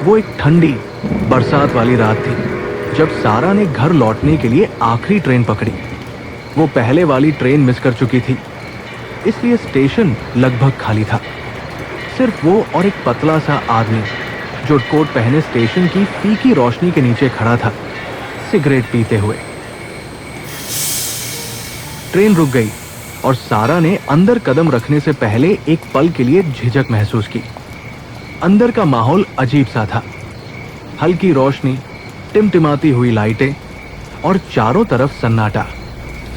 वो एक ठंडी बरसात वाली रात थी जब सारा ने घर लौटने के लिए आखिरी ट्रेन पकड़ी। वो पहले वाली ट्रेन मिस कर चुकी थी, इसलिए स्टेशन लगभग खाली था। सिर्फ वो और एक पतला सा आदमी जो कोट पहने स्टेशन की फीकी रोशनी के नीचे खड़ा था, सिगरेट पीते हुए। ट्रेन रुक गई और सारा ने अंदर कदम रखने से पहले एक पल के लिए झिझक महसूस की। अंदर का माहौल अजीब सा था। हल्की रोशनी, टिमटिमाती हुई लाइटें और चारों तरफ सन्नाटा।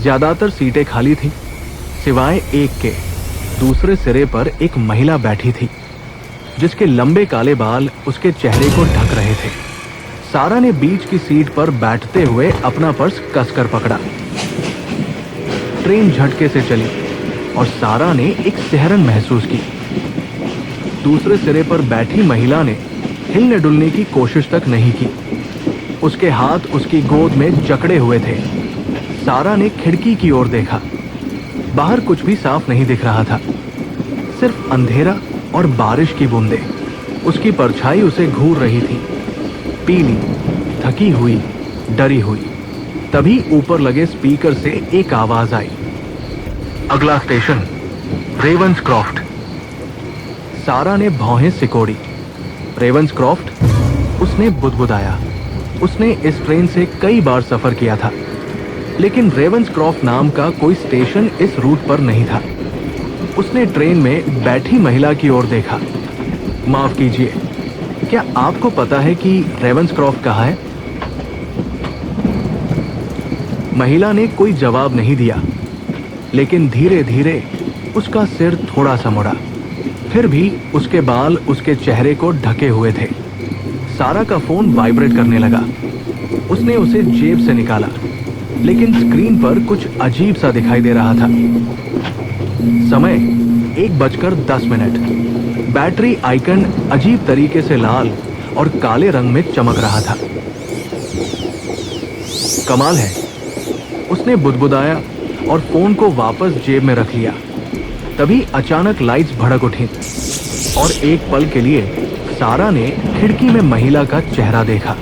ज्यादातर सीटें खाली थीं, सिवाय एक के। दूसरे सिरे पर एक महिला बैठी थी जिसके लंबे काले बाल उसके चेहरे को ढक रहे थे। सारा ने बीच की सीट पर बैठते हुए अपना पर्स कसकर पकड़ा। ट्रेन झटके से चली और सारा ने एक सिहरन महसूस की। दूसरे सिरे पर बैठी महिला ने हिलने डुलने की कोशिश तक नहीं की। उसके हाथ उसकी गोद में जकड़े हुए थे। सारा ने खिड़की की ओर देखा। बाहर कुछ भी साफ नहीं दिख रहा था, सिर्फ अंधेरा और बारिश की बूंदें। उसकी परछाई उसे घूर रही थी, पीली, थकी हुई, डरी हुई। तभी ऊपर लगे स्पीकर से एक आवाज आई, अगला स्टेशन रेवंसक्रॉफ्ट। सारा ने भौहें सिकोड़ी। रेवंसक्रॉफ्ट? उसने बुदबुदाया। उसने इस ट्रेन से कई बार सफर किया था, लेकिन रेवंसक्रॉफ्ट नाम का कोई स्टेशन इस रूट पर नहीं था। उसने ट्रेन में बैठी महिला की ओर देखा। माफ कीजिए, क्या आपको पता है कि रेवंसक्रॉफ्ट कहाँ है? महिला ने कोई जवाब नहीं दिया, लेकिन धीरे धीरे उसका सिर थोड़ा सा मुड़ा। फिर भी उसके बाल उसके चेहरे को ढके हुए थे। सारा का फोन वाइब्रेट करने लगा। उसने उसे जेब से निकाला, लेकिन स्क्रीन पर कुछ अजीब सा दिखाई दे रहा था। समय 1:10। बैटरी आइकन अजीब तरीके से लाल और काले रंग में चमक रहा था। कमाल है, उसने बुदबुदाया और फोन को वापस जेब में रख लिया। तभी अचानक लाइट्स भड़क उठी और एक पल के लिए सारा ने खिड़की में महिला का चेहरा देखा।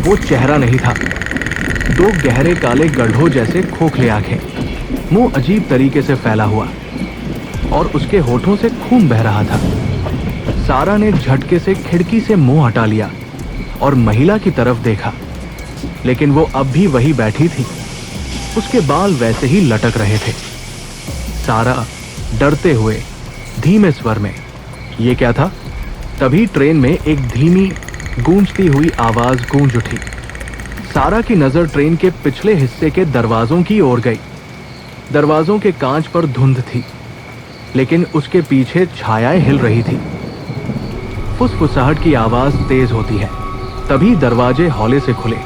वो चेहरा नहीं था, दो गहरे काले गड्ढों जैसे खोखले आंखें, मुंह अजीब तरीके से फैला हुआ और उसके होठों से खून बह रहा था। सारा ने झटके से खिड़की से मुंह हटा लिया और महिला की तरफ देखा, लेकिन वो अब भी वही बैठी थी। उसके बाल वैसे ही लटक रहे थे। सारा डरते हुए धीमे स्वर में, ये क्या था? तभी ट्रेन में एक धीमी गूंजती हुई आवाज गूंज उठी। सारा की नजर ट्रेन के पिछले हिस्से के दरवाजों की ओर गई। दरवाजों के कांच पर धुंध थी, लेकिन उसके पीछे छायाएं हिल रही थी। फुसफुसाहट की आवाज तेज होती है। तभी दरवाजे हौले से खुले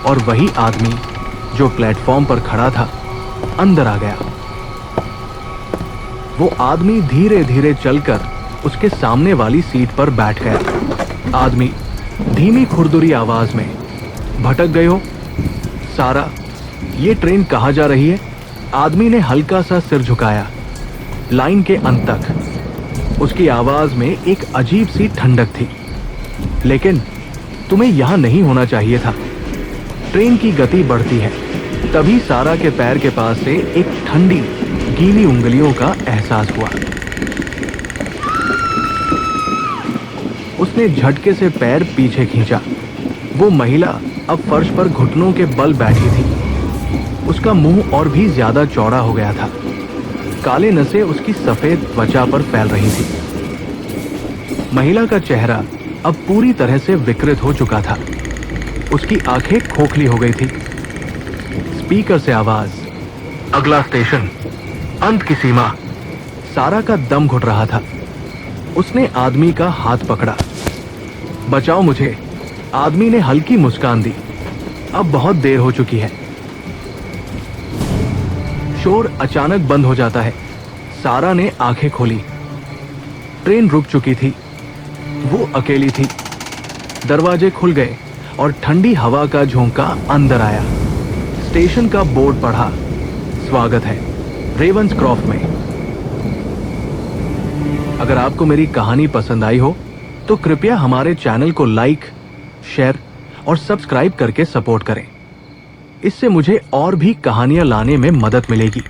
और वही आदमी जो प्लेटफॉर्म पर खड़ा था अंदर आ गया। वो आदमी धीरे धीरे चलकर उसके सामने वाली सीट पर बैठ गया। आदमी धीमी खुरदुरी आवाज में, भटक गए हो सारा? ये ट्रेन कहाँ जा रही है? आदमी ने हल्का सा सिर झुकाया। लाइन के अंत तक। उसकी आवाज में एक अजीब सी ठंडक थी। लेकिन तुम्हें यहां नहीं होना चाहिए था। ट्रेन की गति बढ़ती है। तभी सारा के पैर के पास से एक ठंडी गीली उंगलियों का एहसास हुआ। उसने झटके से पैर पीछे खींचा। वो महिला अब फर्श पर घुटनों के बल बैठी थी। उसका मुंह और भी ज्यादा चौड़ा हो गया था। काले नसें उसकी सफेद त्वचा पर फैल रही थी। महिला का चेहरा अब पूरी तरह से विकृत हो चुका था। उसकी आंखें खोखली हो गई थी। स्पीकर से आवाज, अगला स्टेशन अंत की सीमा। सारा का दम घुट रहा था। उसने आदमी का हाथ पकड़ा। बचाओ मुझे। आदमी ने हल्की मुस्कान दी। अब बहुत देर हो चुकी है। शोर अचानक बंद हो जाता है। सारा ने आंखें खोली। ट्रेन रुक चुकी थी। वो अकेली थी। दरवाजे खुल गए और ठंडी हवा का झोंका अंदर आया। स्टेशन का बोर्ड पढ़ा, स्वागत है रेवंसक्रॉफ्ट में। अगर आपको मेरी कहानी पसंद आई हो तो कृपया हमारे चैनल को लाइक, शेयर और सब्सक्राइब करके सपोर्ट करें। इससे मुझे और भी कहानियां लाने में मदद मिलेगी।